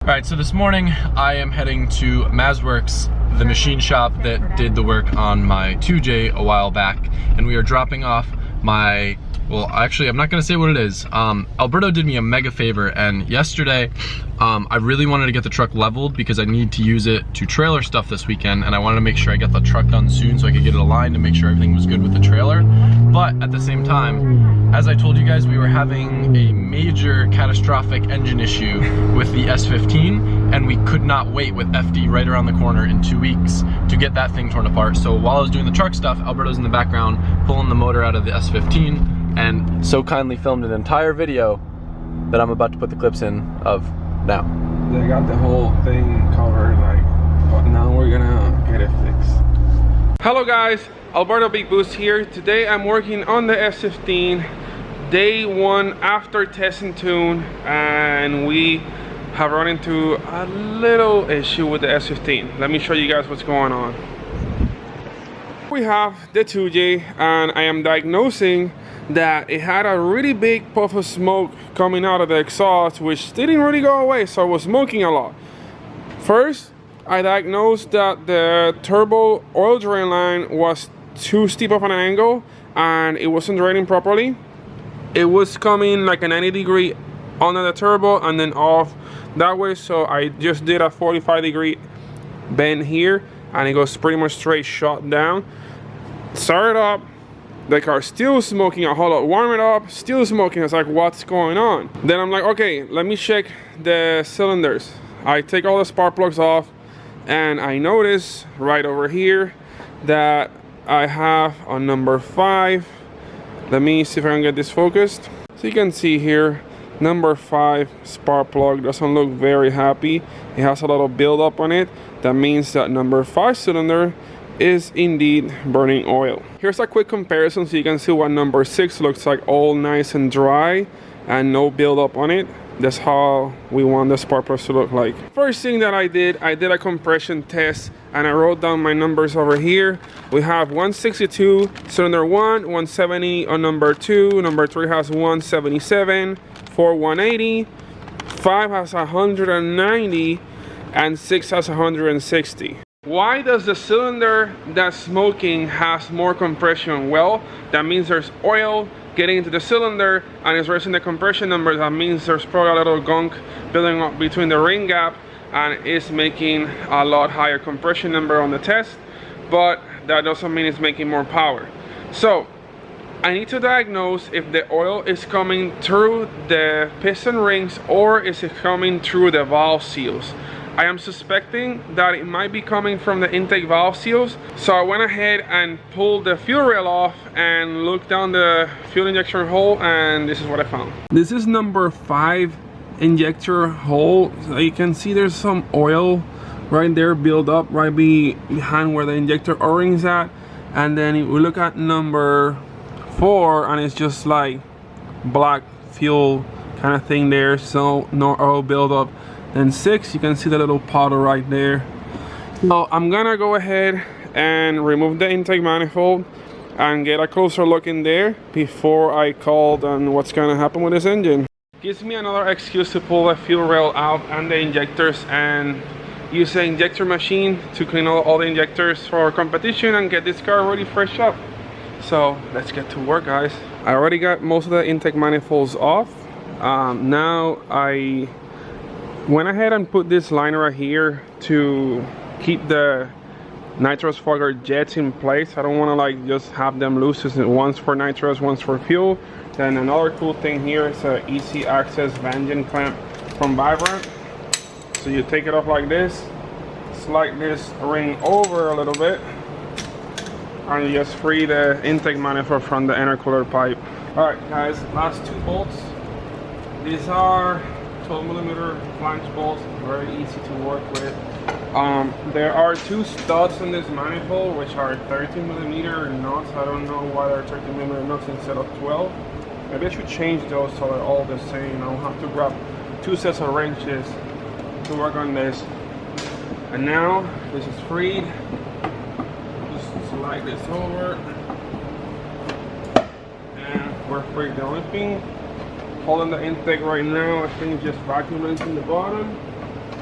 Alright, so this morning I am heading to Mazworks, the machine shop that did the work on my 2J a while back, and we are dropping off my, well actually I'm not gonna say what it is. Alberto did me a mega favor, and yesterday I really wanted to get the truck leveled because I need to use it to trailer stuff this weekend, and I wanted to make sure I got the truck done soon so I could get it aligned to make sure everything was good with the trailer. But at the same time, as I told you guys, we were having a major catastrophic engine issue with the S15, and we could not wait with FD right around the corner in 2 weeks to get that thing torn apart. So while I was doing the truck stuff, Alberto's in the background pulling the motor out of the S15, and so kindly filmed an entire video that I'm about to put the clips in of now. They got the whole thing covered, like, but now we're gonna get it fixed. Hello guys, Alberto Big Boost here. Today I'm working on the S15, day one after test and tune, and we have run into a little issue with the S15. Let me show you guys what's going on. We have the 2J, and I am diagnosing that it had a really big puff of smoke coming out of the exhaust, which didn't really go away, so it was smoking a lot. First, I diagnosed that the turbo oil drain line was too steep of an angle and it wasn't draining properly. It was coming like a 90-degree under the turbo and then off that way, so I just did a 45-degree bend here and it goes pretty much straight shot down. Started up, the car still smoking a whole lot. Warm it up, still smoking. It's like, what's going on? Then I'm like, okay, let me check the cylinders. I take all the spark plugs off, and I notice right over here that I have a number 5. Let me see if I can get this focused. So you can see here, number 5 spark plug doesn't look very happy. It has a lot of buildup on it. That means that number 5 cylinder is indeed burning oil. Here's a quick comparison so you can see what number 6 looks like, all nice and dry and no buildup on it. That's how we want the spark plugs to look like. First thing that I did a compression test, and I wrote down my numbers over here. We have 162 cylinder 1, 170 on number 2, number 3 has 177, 4 180, 5 has 190, and 6 has 160. Why does the cylinder that's smoking has more compression? Well, that means there's oil getting into the cylinder and it's raising the compression number. That means there's probably a little gunk building up between the ring gap and it's making a lot higher compression number on the test, but that doesn't mean it's making more power. So I need to diagnose if the oil is coming through the piston rings or is it coming through the valve seals. I am suspecting that it might be coming from the intake valve seals, so I went ahead and pulled the fuel rail off and looked down the fuel injection hole, and this is what I found. This is number 5 injector hole. So you can see there's some oil right there build up right behind where the injector o-ring's at, and then if we look at number 4 and it's just like black fuel kind of thing there, so no oil buildup. Then 6, you can see the little puddle right there. So I'm gonna go ahead and remove the intake manifold and get a closer look in there before I call on what's gonna happen with this engine. Gives me another excuse to pull the fuel rail out and the injectors and use the injector machine to clean all the injectors for competition and get this car ready fresh up. So let's get to work, guys. I already got most of the intake manifolds off. Now I went ahead and put this liner right here to keep the nitrous fogger jets in place. I don't want to like just have them loose. One's for nitrous, one's for fuel. Then another cool thing here is a easy access Vangean clamp from Vibrant. So you take it off like this, slide this ring over a little bit, and you just free the intake manifold from the intercooler pipe. All right guys, last 2 bolts. These are 12mm flange bolts, very easy to work with. There are 2 studs in this manifold which are 13mm nuts. I don't know why they're 13mm nuts instead of 12. Maybe I should change those so they're all the same. I'll have to grab 2 sets of wrenches to work on this. And now this is freed. Just slide this over and we're free. The only thing holding the intake right now, I think just vacuum rinsing the bottom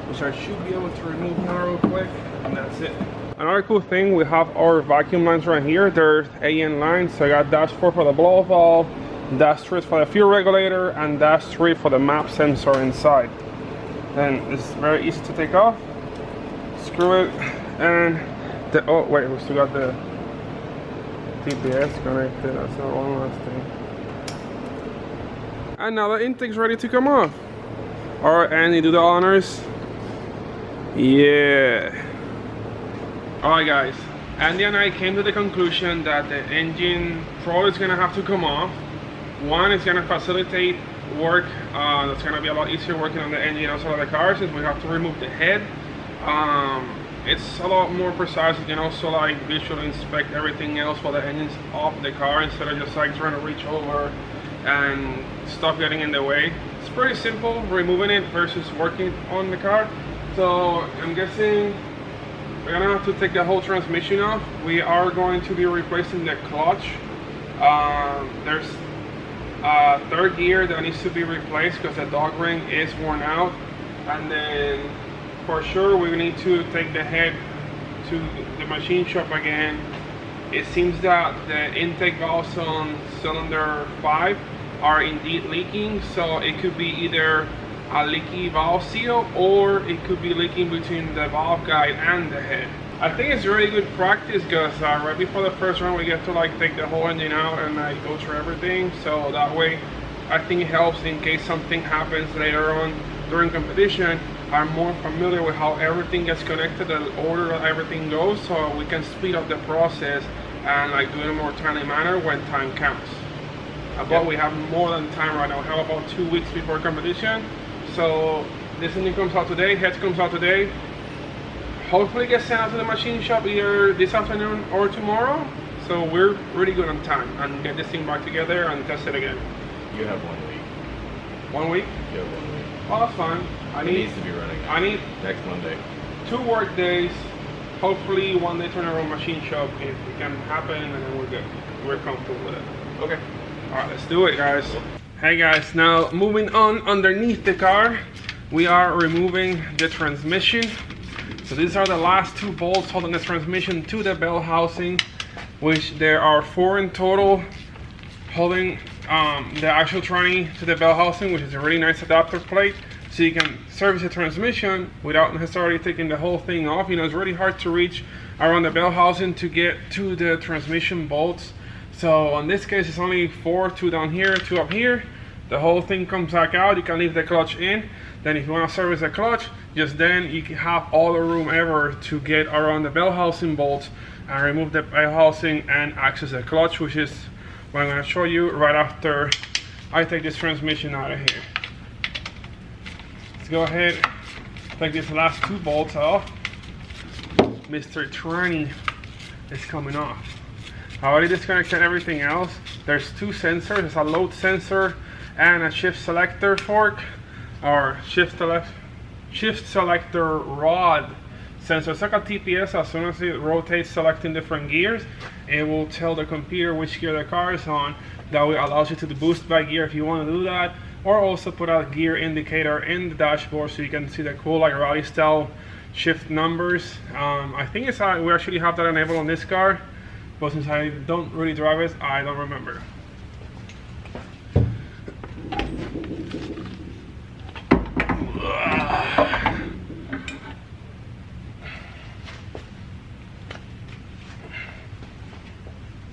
which I should be able to remove now real quick, and that's it. Another cool thing, we have our vacuum lines right here. There's AN lines, so I got dash 4 for the blow valve, dash 3 for the fuel regulator, and dash 3 for the map sensor inside. And it's very easy to take off. Screw it, and oh wait, we still got the TPS connected. That's not one last thing. And now the intake's ready to come off. Alright, Andy, do the honors. Yeah. Alright guys, Andy and I came to the conclusion that the engine probably is going to have to come off. One, it's going to facilitate work. That's going to be a lot easier working on the engine outside of the car since we have to remove the head. It's a lot more precise. You can also like visually inspect everything else while the engine's off the car instead of just like trying to reach over and stuff getting in the way. It's pretty simple removing it versus working on the car. So I'm guessing we're gonna have to take the whole transmission off. We are going to be replacing the clutch. There's a third gear that needs to be replaced because the dog ring is worn out, and then for sure we need to take the head to the machine shop again. It seems that the intake valves on cylinder 5 are indeed leaking, so it could be either a leaky valve seal or it could be leaking between the valve guide and the head. I think it's really good practice because right before the first run we get to like take the whole engine out and like go through everything, so that way I think it helps in case something happens later on during competition. I'm more familiar with how everything gets connected, the order that everything goes, so we can speed up the process and like do it in a more timely manner when time counts. But we have more than time right now. We have about 2 weeks before competition. So this engine comes out today, heads comes out today. Hopefully it gets sent out to the machine shop either this afternoon or tomorrow. So we're really good on time and get this thing back together and test it again. You have 1 week. 1 week? You have 1 week. Oh, that's fine. It needs to be running. I need next Monday. 2 work days. Hopefully 1 day turnaround machine shop if it can happen, and then we're good. We're comfortable with it. Okay. Alright, let's do it, guys. Hey guys, now moving on underneath the car, we are removing the transmission. So these are the last 2 bolts holding the transmission to the bell housing, which there are 4 in total holding the actual tranny to the bell housing, which is a really nice adapter plate, so you can service the transmission without necessarily taking the whole thing off. You know, it's really hard to reach around the bell housing to get to the transmission bolts. So in this case, it's only 4, 2 down here, 2 up here. The whole thing comes back out. You can leave the clutch in. Then if you want to service the clutch, just then you can have all the room ever to get around the bell housing bolts and remove the bell housing and access the clutch, which is what I'm going to show you right after I take this transmission out of here. Let's go ahead, take these last 2 bolts off. Mr. Tranny is coming off. I already disconnected everything else. There's 2 sensors. There's a load sensor and a shift selector fork, or shift selector rod sensor. It's like a TPS. As soon as it rotates selecting different gears, it will tell the computer which gear the car is on. That way allows you to boost by gear if you want to do that, or also put a gear indicator in the dashboard so you can see the cool like rally style shift numbers. I think it's we actually have that enabled on this car, but since I don't really drive it, I don't remember.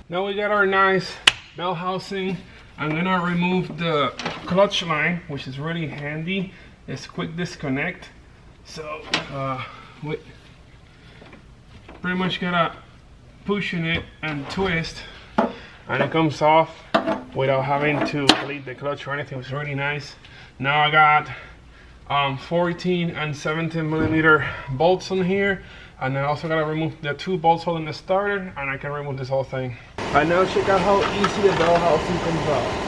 Now we got our nice bell housing. I'm gonna remove the clutch line, which is really handy. It's quick disconnect. So we pretty much gotta push in it and twist, and it comes off without having to bleed the clutch or anything. It's really nice. Now I got 14 and 17 millimeter bolts on here, and I also gotta remove the 2 bolts holding the starter, and I can remove this whole thing. And now check out how easy the bell housing comes out.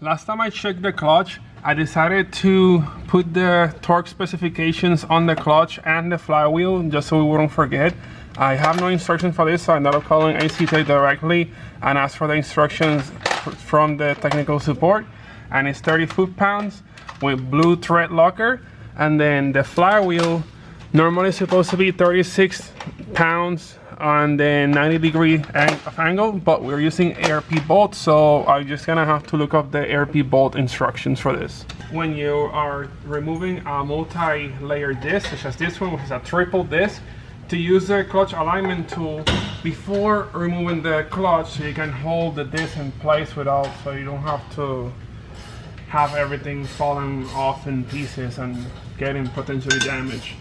Last time I checked the clutch, I decided to put the torque specifications on the clutch and the flywheel just so we wouldn't forget. I have no instructions for this, so I ended up calling ACT directly and asked for the instructions from the technical support, and it's 30 foot-pounds with blue thread locker. And then the flywheel normally supposed to be 36 pounds on the 90-degree of angle, but we're using ARP bolts, so I'm just gonna have to look up the ARP bolt instructions for this. When you are removing a multi-layer disc, such as this one, which is a triple disc, to use the clutch alignment tool before removing the clutch, so you can hold the disc in place without, so you don't have to have everything falling off in pieces and getting potentially damaged.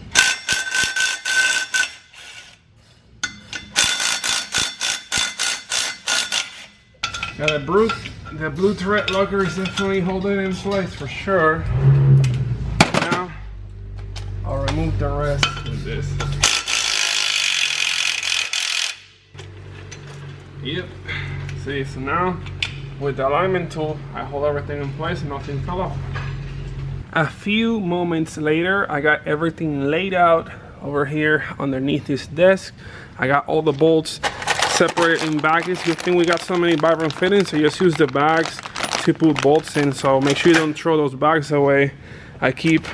Yeah, the blue thread locker is definitely holding it in place for sure. Now, I'll remove the rest with this. Yep. See, so now, with the alignment tool, I hold everything in place and nothing fell off. A few moments later, I got everything laid out over here underneath this desk. I got all the bolts separated in bags. Good thing we got so many Vibram fittings, so just use the bags to put bolts in. So make sure you don't throw those bags away. I keep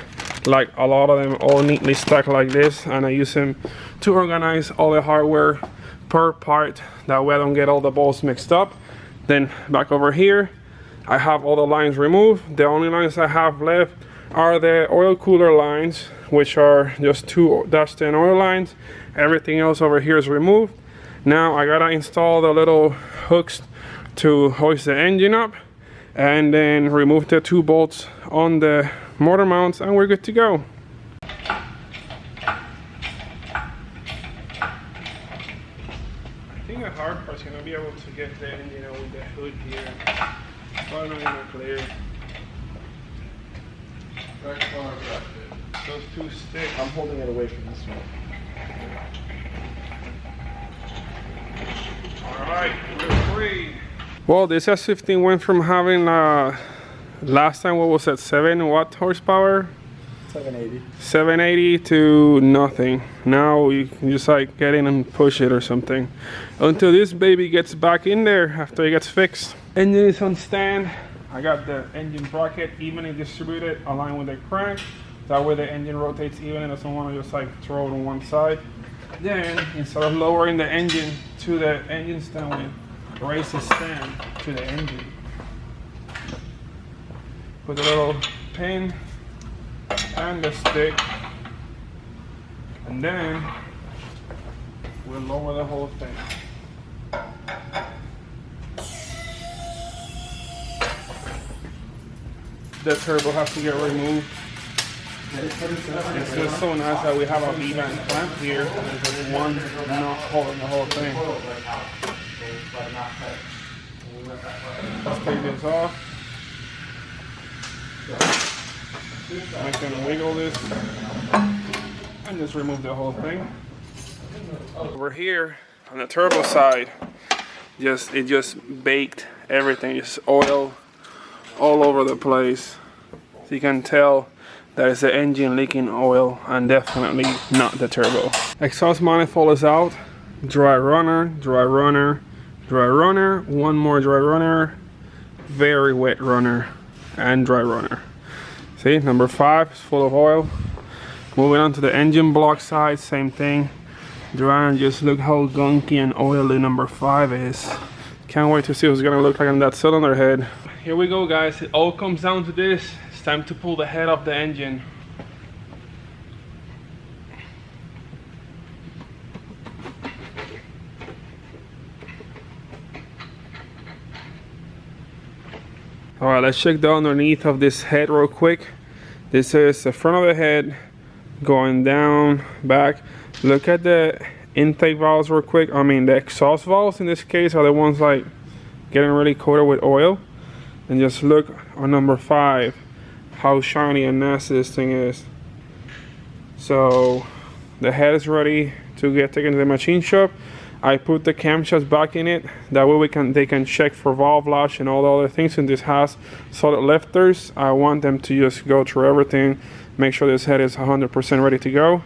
like a lot of them all neatly stacked like this, and I use them to organize all the hardware per part. That way I don't get all the bolts mixed up. Then back over here, I have all the lines removed. The only lines I have left are the oil cooler lines, which are just 2 -10 oil lines. Everything else over here is removed. Now I gotta install the little hooks to hoist the engine up, and then remove the 2 bolts on the motor mounts, and we're good to go. I think the hard part's gonna be able to get the engine out with the hood here. Probably not even clear. Those 2 sticks. I'm holding it away from this one. Alright, we're free. Well, this S15 went from having last time, what was that, 7 watt horsepower? 780. 780 to nothing. Now you can just like get in and push it or something. Until this baby gets back in there after it gets fixed. Engine is on stand. I got the engine bracket evenly distributed, aligned with the crank. That way the engine rotates even and doesn't want to just like throw it on one side. Then, instead of lowering the engine to the engine stand, we raise the stand to the engine. Put a little pin and the stick, and then we'll lower the whole thing. The turbo has to get removed. It's just so nice that we have a V-band clamp here, and there's just one knot holding the whole thing. Let's take this off. I'm gonna wiggle this and just remove the whole thing. Over here on the turbo side, it just baked everything, just oil all over the place. So you can tell that is the engine leaking oil, and definitely not the turbo. Exhaust manifold is out. Dry runner, dry runner, dry runner, one more dry runner, very wet runner, and dry runner. See, number 5 is full of oil. Moving on to the engine block side, same thing. Dry, and just look how gunky and oily number 5 is. Can't wait to see what's gonna look like on that cylinder head. Here we go, guys. It all comes down to this. It's time to pull the head off the engine. All right, let's check the underneath of this head real quick. This is the front of the head going down, back. Look at the intake valves real quick. I mean, the exhaust valves in this case are the ones like getting really coated with oil. And just look on number 5, how shiny and nasty this thing is. So the head is ready to get taken to the machine shop. I put the camshafts back in it. That way they can check for valve latch and all the other things. And this has solid lifters. I want them to just go through everything, make sure this head is 100% ready to go.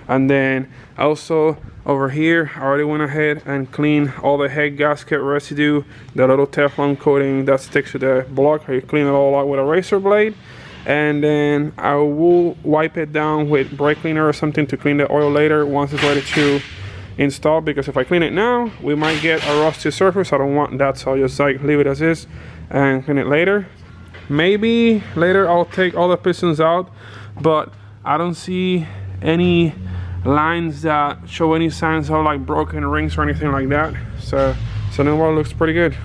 And then also over here, I already went ahead and cleaned all the head gasket residue, the little Teflon coating that sticks to the block. I clean it all out with a razor blade. And then I will wipe it down with brake cleaner or something to clean the oil later once it's ready to install, because if I clean it now, we might get a rusty surface. I don't want that, so I'll just like leave it as is and clean it later. Maybe later I'll take all the pistons out, but I don't see any lines that show any signs of like broken rings or anything like that. So now it looks pretty good.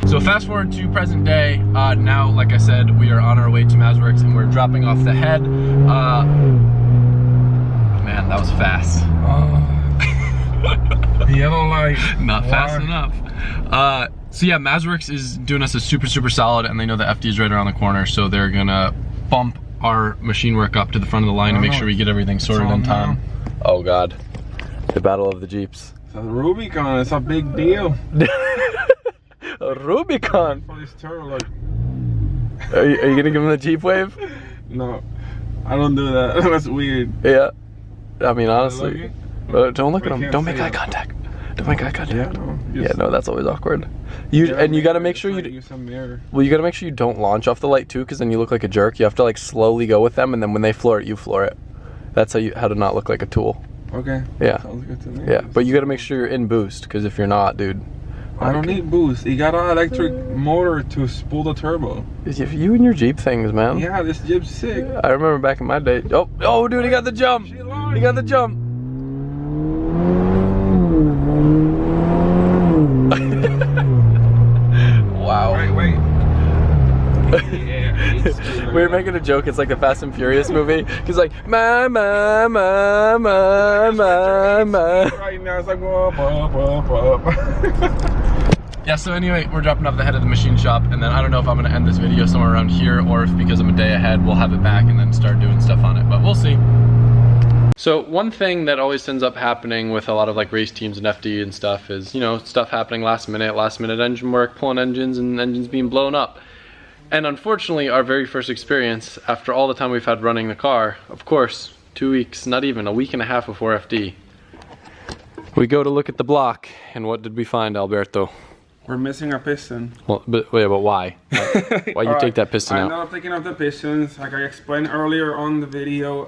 So fast forward to present day. Now, like I said, we are on our way to Mazworks and we're dropping off the head. Man, that was fast. The yellow light. Not fast enough. So yeah, Mazworks is doing us a super solid, and they know the FD is right around the corner, so they're gonna bump our machine work up to the front of the line to make sure we get everything sorted in time. Oh God, the battle of the Jeeps. So the Rubicon, it's a big deal. A Rubicon. For this turbo, like. Are you gonna give him the Jeep wave? No, I don't do that. That's weird. Yeah, I mean honestly, don't look at him. Don't make eye contact. Don't make eye contact. Yeah, no, that's always awkward. You gotta make sure you gotta make sure you don't launch off the light too, because then you look like a jerk. You have to like slowly go with them, and then when they floor it, you floor it. That's how to not look like a tool. Okay. Yeah. Sounds good to me. Yeah, but you gotta make sure you're in boost, because if you're not, dude. I don't need boost. You got an electric motor to spool the turbo. You and your Jeep things, man. Yeah, this Jeep's sick. I remember back in my day. Oh, dude, he got the jump. He got the jump. Wow. Wait. We were making a joke. It's like the Fast and Furious movie. He's like, ma. Right now, it's like, whoop. Yeah, so anyway, we're dropping off the head of the machine shop, and then I don't know if I'm gonna end this video somewhere around here, or if because I'm a day ahead, we'll have it back and then start doing stuff on it, but we'll see. So one thing that always ends up happening with a lot of like race teams and FD and stuff is, you know, stuff happening last minute engine work, pulling engines and engines being blown up. And unfortunately, our very first experience, after all the time we've had running the car, of course, 2 weeks, not even, a week and a half before FD, we go to look at the block, and what did we find, Alberto? We're missing a piston. Well, but why? Why you take that piston out? I'm not taking out the pistons. Like I explained earlier on the video,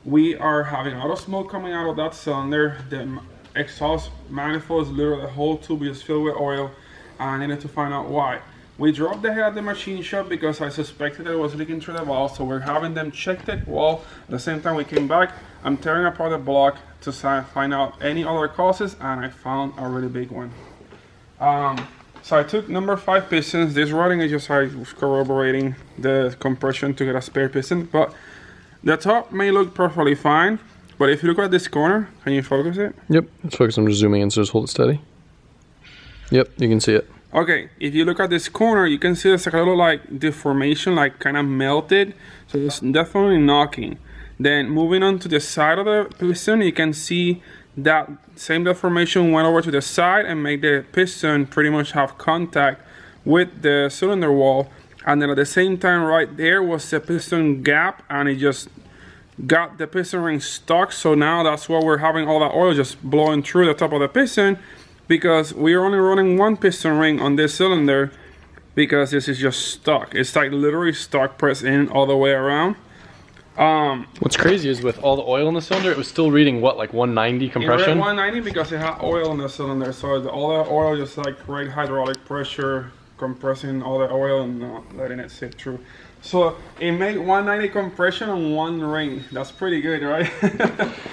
we are having a lot of smoke coming out of that cylinder. The exhaust manifold is literally the whole tube is filled with oil. I needed to find out why. We dropped the head at the machine shop because I suspected it was leaking through the valve, so we're having them check the wall. At the same time we came back, I'm tearing apart the block to find out any other causes, and I found a really big one. So I took number 5 pistons. This routing is just corroborating the compression to get a spare piston, but the top may look perfectly fine, but if you look at this corner, can you focus it? Yep, let's focus. I'm just zooming in, so just hold it steady. Yep, you can see it. Okay, if you look at this corner, you can see there's like a little like deformation, like kind of melted. So it's definitely knocking. Then moving on to the side of the piston, you can see that same deformation went over to the side and made the piston pretty much have contact with the cylinder wall. And then at the same time right there was the piston gap, and it just got the piston ring stuck. So now that's why we're having all that oil just blowing through the top of the piston, because we are only running one piston ring on this cylinder because this is just stuck. It's like literally stuck, pressed in all the way around. What's crazy is with all the oil in the cylinder, it was still reading what, like 190 compression? It read 190 because it had oil in the cylinder, so all the oil just like right hydraulic pressure compressing all the oil and not letting it sit through. So it made 190 compression on one ring. That's pretty good, right?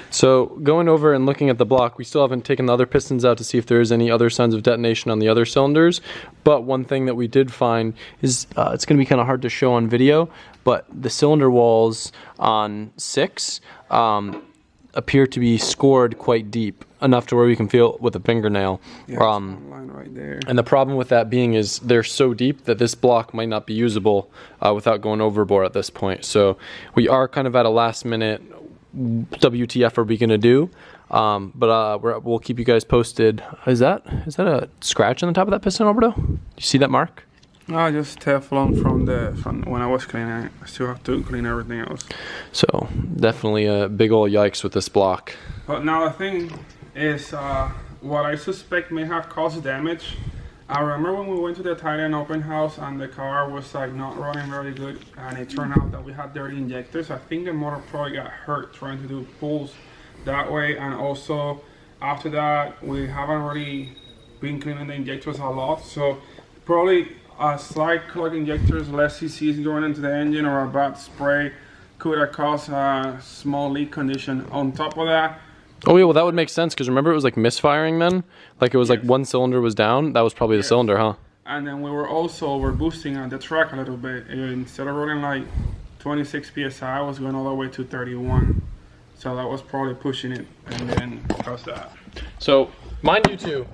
So going over and looking at the block, we still haven't taken the other pistons out to see if there is any other signs of detonation on the other cylinders. But one thing that we did find is it's going to be kind of hard to show on video, but the cylinder walls on 6 appear to be scored quite deep, enough to where we can feel it with a fingernail. Yeah, line right there. And the problem with that being is they're so deep that this block might not be usable without going overboard at this point. So we are kind of at a last minute WTF are we gonna do? But we'll keep you guys posted. Is that a scratch on the top of that piston, Alberto? You see that mark? Just Teflon from when I was cleaning it. I still have to clean everything else. So definitely a big ol' yikes with this block. But now the thing is, what I suspect may have caused damage. I remember when we went to the Thailand open house and the car was like not running very good, and it turned out that we had dirty injectors. I think the motor probably got hurt trying to do pulls that way, and also after that we haven't really been cleaning the injectors a lot, so probably a slight clog injectors, less CCs going into the engine, or a bad spray could have caused a small leak condition. On top of that, oh yeah, well that would make sense, because remember it was like misfiring then? Like it was like one cylinder was down, that was probably the cylinder, huh? And then we were also over boosting on the track a little bit. Instead of running like 26 PSI, I was going all the way to 31. So that was probably pushing it, and then caused that. So, mind you too,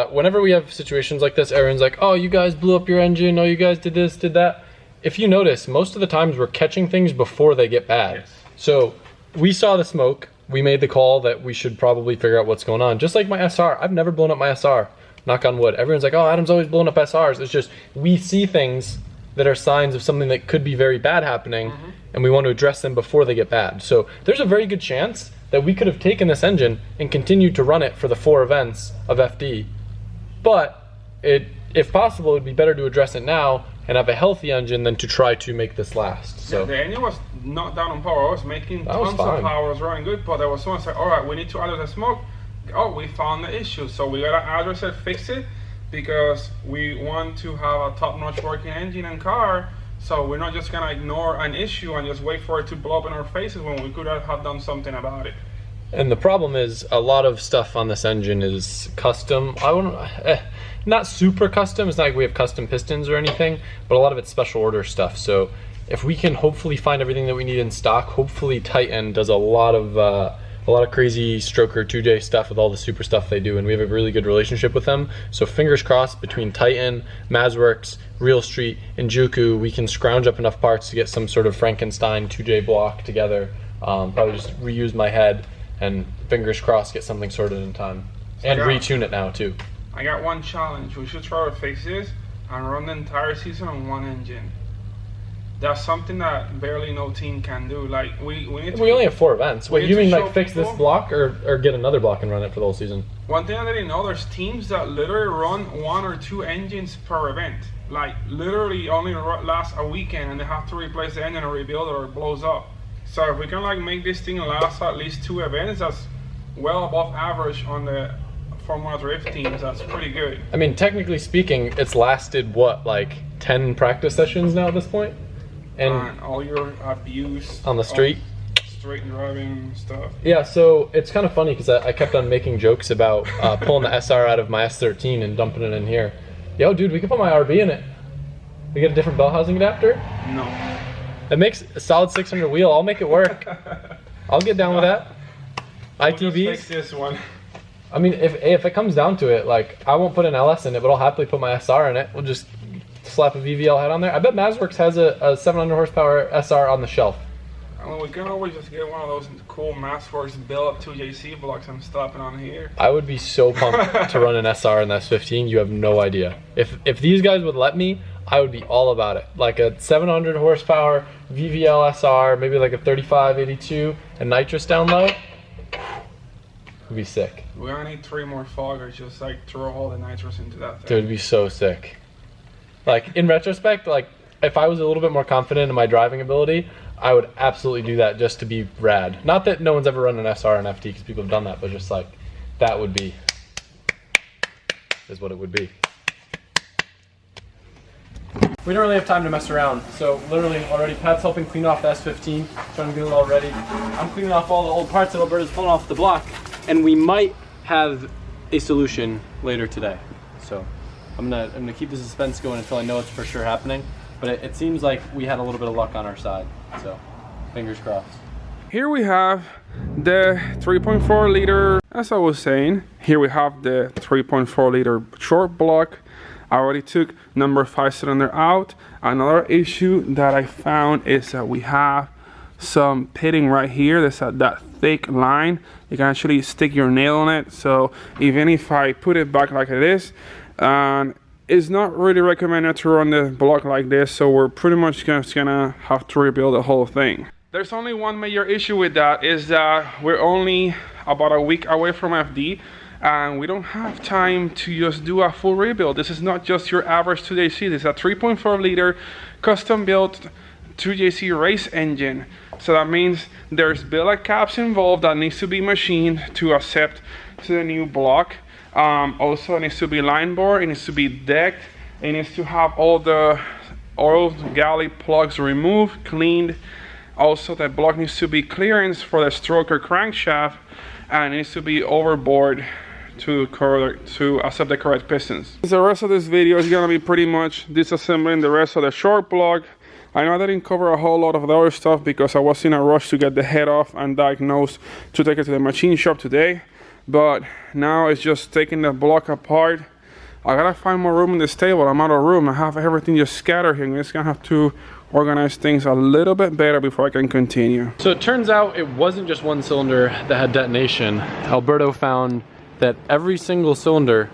whenever we have situations like this, everyone's like, oh, you guys blew up your engine, oh, you guys did this, did that. If you notice, most of the times we're catching things before they get bad. Yes. So, we saw the smoke, we made the call that we should probably figure out what's going on. Just like my SR, I've never blown up my SR, knock on wood. Everyone's like, oh, Adam's always blowing up SRs. It's just, we see things that are signs of something that could be very bad happening, and we want to address them before they get bad. So there's a very good chance that we could have taken this engine and continued to run it for the 4 events of FD. But if possible, it would be better to address it now and have a healthy engine than to try to make this last. So yeah, the engine was not down on power. I was making tons of power. I was running good, but there was someone said, all right, we need to address the smoke. Oh, we found the issue. So we got to address it, fix it, because we want to have a top-notch working engine and car. So we're not just gonna ignore an issue and just wait for it to blow up in our faces when we could have done something about it. And the problem is, a lot of stuff on this engine is custom. Not super custom. It's not like we have custom pistons or anything, but a lot of it's special order stuff. So if we can hopefully find everything that we need in stock, hopefully Titan does a lot of crazy stroker 2J stuff with all the super stuff they do, and we have a really good relationship with them. So fingers crossed, between Titan, Mazworks, Real Street, and Juku, we can scrounge up enough parts to get some sort of Frankenstein 2J block together. Probably just reuse my head, and fingers crossed get something sorted in time. And retune it now too. I got one challenge. We should try to fix this and run the entire season on one engine. That's something that barely no team can do. Like we need to. We only have 4 events. Wait, you mean like fix this block or get another block and run it for the whole season? One thing I didn't know, there's teams that literally run 1 or 2 engines per event. Like literally only last a weekend, and they have to replace the engine or rebuild it or it blows up. So if we can like make this thing last at least 2 events, that's well above average on the Formula Drift teams. That's pretty good. I mean, technically speaking, it's lasted what, like 10 practice sessions now at this point? And all your abuse on the street, straight driving stuff. Yeah, so it's kind of funny because I kept on making jokes about pulling the SR out of my S13 and dumping it in here. Yo, dude, we can put my RB in it. We get a different bell housing adapter? No. It makes a solid 600 wheel. I'll make it work. I'll get down with that. ITVs. Fix this one. I mean, if it comes down to it, like, I won't put an LS in it, but I'll happily put my SR in it. We'll just slap a VVL head on there. I bet Mazworks has a 700 horsepower SR on the shelf. I mean, we can always just get one of those cool Mazworks build up 2JC blocks and slap it on here. I would be so pumped to run an SR in the S15. You have no idea. If these guys would let me, I would be all about it. Like a 700 horsepower VVL SR, maybe like a 3582, and nitrous down low. Would be sick. We only need 3 more foggers, just like throw all the nitrous into that thing. Dude, it'd be so sick. Like, in retrospect, like, if I was a little bit more confident in my driving ability, I would absolutely do that just to be rad. Not that no one's ever run an SR in FD, because people have done that, but just like, that would be, is what it would be. We don't really have time to mess around, so literally already Pat's helping clean off the S15, trying to get it all ready. I'm cleaning off all the old parts that Alberta's pulling off the block, and we might have a solution later today. So I'm gonna keep the suspense going until I know it's for sure happening, but it seems like we had a little bit of luck on our side, so fingers crossed. Here we have the 3.4 liter, as I was saying, here we have the 3.4 liter short block. I already took number 5 cylinder out. Another issue that I found is that we have some pitting right here. There's that thick line. You can actually stick your nail on it. So even if I put it back like it is, and it's not really recommended to run the block like this, so we're pretty much just gonna have to rebuild the whole thing. There's only one major issue with that, is that we're only about a week away from FD, and we don't have time to just do a full rebuild. This is not just your average 2JZ. This is a 3.4 liter custom built 2JZ race engine. So that means there's billet caps involved that needs to be machined to accept to the new block. Also it needs to be line bore, it needs to be decked, it needs to have all the oil galley plugs removed, cleaned. Also the block needs to be clearance for the stroker crankshaft, and it needs to be overboard to accept the correct pistons. The rest of this video is gonna be pretty much disassembling the rest of the short block. I know I didn't cover a whole lot of the other stuff because I was in a rush to get the head off and diagnose to take it to the machine shop today. But now it's just taking the block apart. I gotta find more room in this table. I'm out of room. I have everything just scattered here. I'm just gonna have to organize things a little bit better before I can continue. So it turns out it wasn't just one cylinder that had detonation. Alberto found that every single cylinder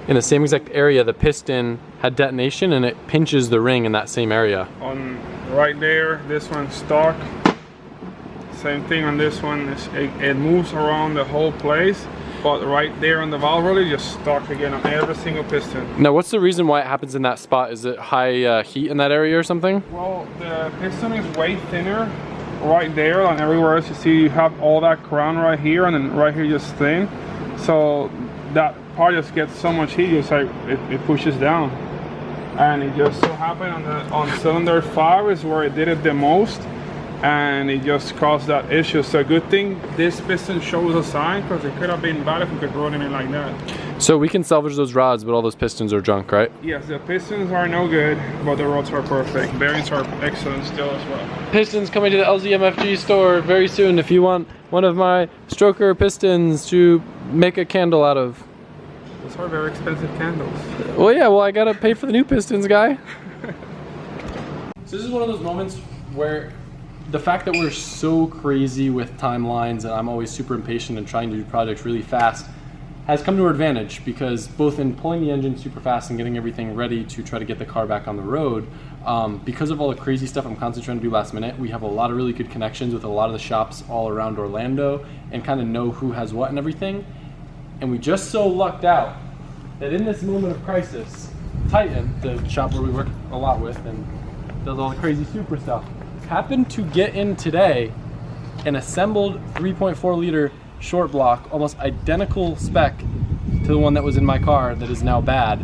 in the same exact area, the piston had detonation, and it pinches the ring in that same area. On right there, this one's stock. Same thing on this one. It moves around the whole place, but right there on the valve really just stuck again on every single piston. Now, what's the reason why it happens in that spot? Is it high heat in that area or something? Well, the piston is way thinner right there than everywhere else. You see, you have all that crown right here, and then right here just thin. So that part just gets so much heat, just like it pushes down. And it just so happened on cylinder 5 is where it did it the most, and it just caused that issue. So good thing this piston shows a sign, because it could have been bad if we could run it like that. So we can salvage those rods, but all those pistons are junk, right? Yes, the pistons are no good, but the rods are perfect. Bearings are excellent still as well. Pistons coming to the LZMFG store very soon if you want one of my stroker pistons to make a candle out of. Those are very expensive candles. Well, yeah, well, I gotta pay for the new pistons, guy. So this is one of those moments where the fact that we're so crazy with timelines, and I'm always super impatient and trying to do projects really fast, has come to our advantage, because both in pulling the engine super fast and getting everything ready to try to get the car back on the road, because of all the crazy stuff I'm constantly trying to do last minute, we have a lot of really good connections with a lot of the shops all around Orlando and kind of know who has what and everything. And we just so lucked out that in this moment of crisis, Titan, the shop where we work a lot with and does all the crazy super stuff, happened to get in today an assembled 3.4 liter short block, almost identical spec to the one that was in my car that is now bad,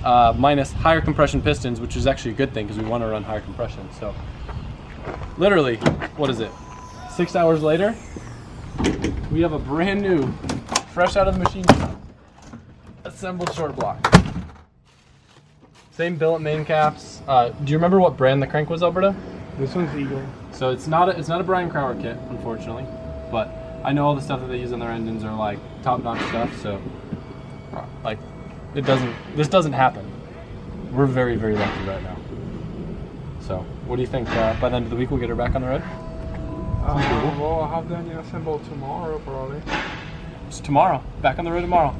minus higher compression pistons, which is actually a good thing because we want to run higher compression. So literally, what is it, 6 hours later, we have a brand new, fresh out of the machine shop, assembled short block. Same billet main caps. Do you remember what brand the crank was, Alberto? This one's Eagle. So it's not a Brian Crower kit, unfortunately, but I know all the stuff that they use on their engines are like top-notch stuff, so like this doesn't happen. We're very, very lucky right now. So what do you think, by the end of the week we'll get her back on the road? Well, I'll have them assembled tomorrow probably. It's tomorrow, back on the road tomorrow.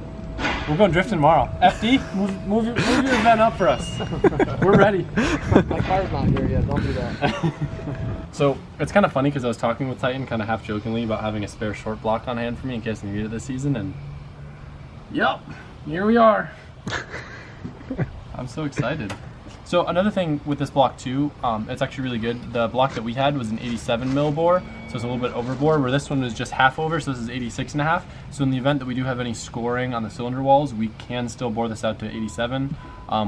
We're going drifting tomorrow. FD, move your event up for us. We're ready. My car's not here yet, don't do that. So it's kind of funny because I was talking with Titan kind of half jokingly about having a spare short block on hand for me in case I need it this season, and yep, here we are. I'm so excited. So another thing with this block too, it's actually really good. The block that we had was an 87 mil bore, so it's a little bit over bore, where this one is just half over, so this is 86.5. So in the event that we do have any scoring on the cylinder walls, we can still bore this out to 87,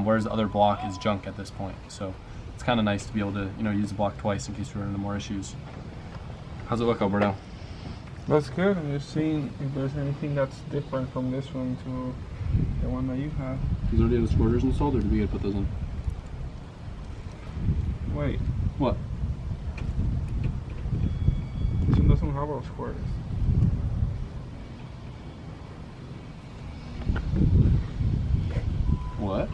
whereas the other block is junk at this point. So it's kind of nice to be able to, use the block twice in case we run into more issues. How's it look, Alberto? That's good. I'm just seeing if there's anything that's different from this one to the one that you have. Is there already the squirters installed, or did we get to put those in? Wait. What? This one doesn't have those squirters. What?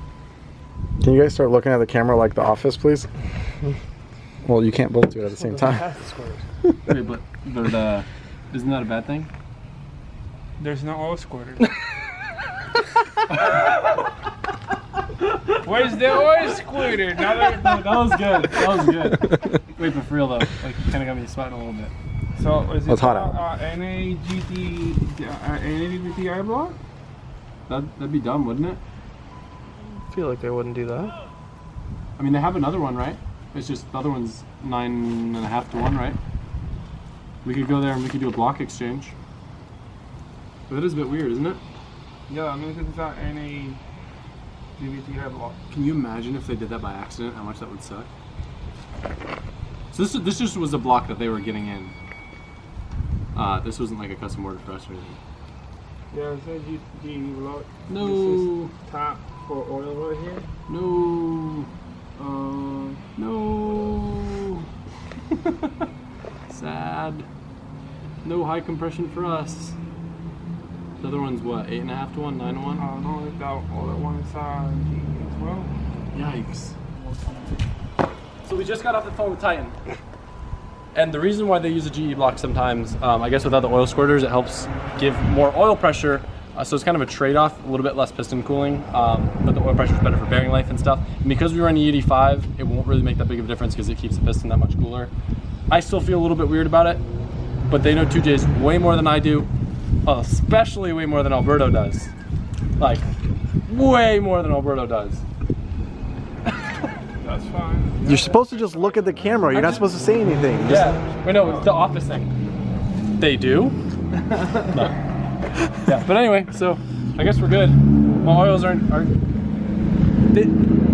Can you guys start looking at the camera like The Office, please? Well, you can't both do it at the same time. Wait, but isn't that a bad thing? There's no oil squirters. Where's the oil squirter? Now that That was good. That was good. Wait, but for real though, like kind of got me sweating a little bit. so is It's it hot out. NADVTI block? That'd be dumb, wouldn't it? I feel like they wouldn't do that. I mean, they have another one, right? It's just the other one's 9.5 to 1, right? We could go there and we could do a block exchange. But that is a bit weird, isn't it? Yeah, I mean it's not NADVTI block. Can you imagine if they did that by accident? How much that would suck. So this just was a block that they were getting in. This wasn't like a custom order for us or anything. Yeah, it says GT block. No. This is top for oil right here. No. No. Sad. No high compression for us. The other one's what? 8.5 to 1, 9 to 1. No, it's that other one is GT12. Yikes. So we just got off the phone with Titan. And the reason why they use a GE block sometimes, I guess without the oil squirters, it helps give more oil pressure. So it's kind of a trade-off, a little bit less piston cooling, but the oil pressure is better for bearing life and stuff. And because we run E85, it won't really make that big of a difference because it keeps the piston that much cooler. I still feel a little bit weird about it, but they know 2Js way more than I do, especially way more than Alberto does. Like, way more than Alberto does. That's fine. You're supposed to just look at the camera. You're not supposed to say anything. Just, Yeah, wait, no, it's the opposite thing. They do? No. Yeah, but anyway, so I guess we're good. My oils aren't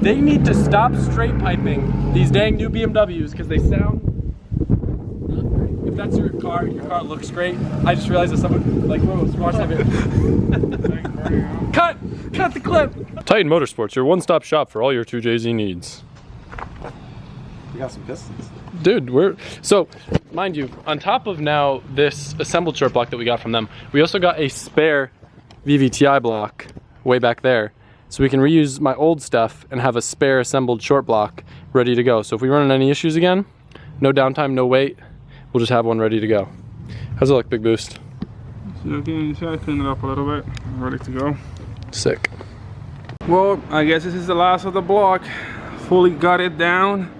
they need to stop straight piping these dang new BMWs because they sound not great. If that's your car looks great. I just realized that someone, like, whoa, watch that bit. Cut the clip. Titan Motorsports, your one-stop shop for all your 2JZ needs. you got some pistons. Dude, so mind you, on top of now this assembled short block that we got from them, we also got a spare VVTI block way back there, so we can reuse my old stuff and have a spare assembled short block ready to go. So if we run into any issues again, no downtime, no wait, we'll just have one ready to go. How's it look, Big Boost? So you can clean it up a little bit, ready to go. Sick. Well, I guess this is the last of the block. Fully got it down.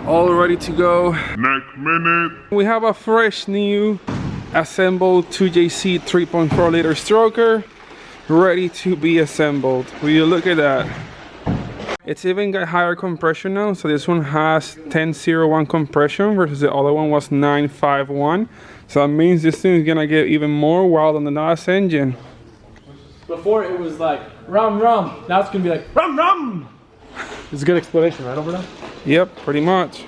All ready to go. Next minute. We have a fresh new assembled 2JC 3.4 liter stroker ready to be assembled. Will you look at that? It's even got higher compression now. So this one has 10.01 compression versus the other one was 9.51. So that means this thing is gonna get even more wild on the NAS engine. Before it was like rum rum. Now it's gonna be like rum rum. It's a good explanation, right, Alberto? Yep, pretty much.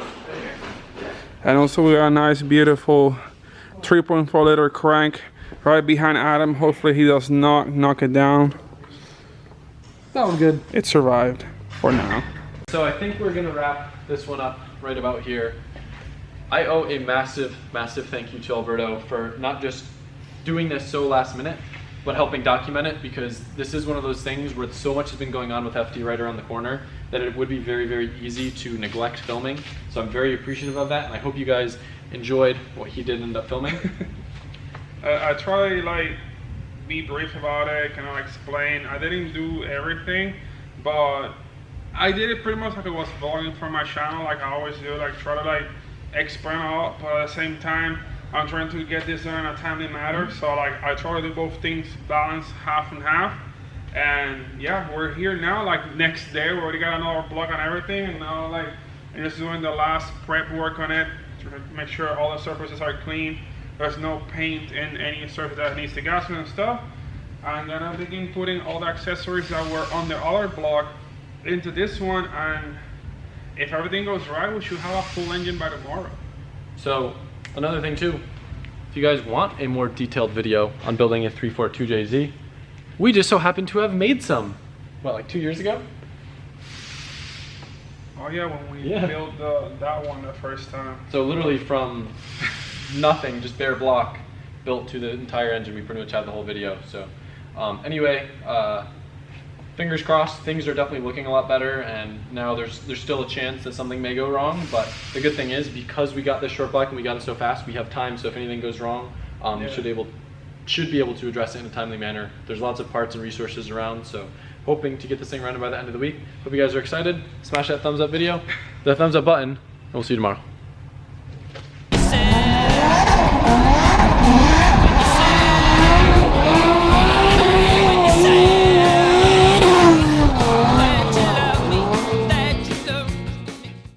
And also we got a nice, beautiful 3.4 liter crank right behind Adam. Hopefully he does not knock it down. That was good. It survived for now. So I think we're gonna wrap this one up right about here. I owe a massive, massive thank you to Alberto for not just doing this so last minute, but helping document it, because this is one of those things where so much has been going on with FD right around the corner that it would be very, very easy to neglect filming. So I'm very appreciative of that, and I hope you guys enjoyed what he did end up filming. I try to like be brief about it, kind of explain. I didn't do everything, but I did it pretty much like it was vlogging for my channel, like I always do, like try to like explain a lot, but at the same time I'm trying to get this done in a timely manner. So like I try to do both things balanced, half and half. And yeah, we're here now, like next day we already got another block on everything, and now like I'm just doing the last prep work on it to make sure all the surfaces are clean. There's no paint in any surface that needs the gasket and stuff. And then I'm thinking putting all the accessories that were on the other block into this one, and if everything goes right, we should have a full engine by tomorrow. So another thing too, if you guys want a more detailed video on building a 342JZ, we just so happen to have made some, what, like 2 years ago? Oh yeah, when we built that one the first time. So literally from nothing, just bare block, built to the entire engine. We pretty much had the whole video. So anyway, fingers crossed, things are definitely looking a lot better, and now there's still a chance that something may go wrong, but the good thing is, because we got this short block and we got it so fast, we have time, so if anything goes wrong, should be able to address it in a timely manner. There's lots of parts and resources around, so hoping to get this thing running by the end of the week. Hope you guys are excited. Smash that thumbs up button, and we'll see you tomorrow.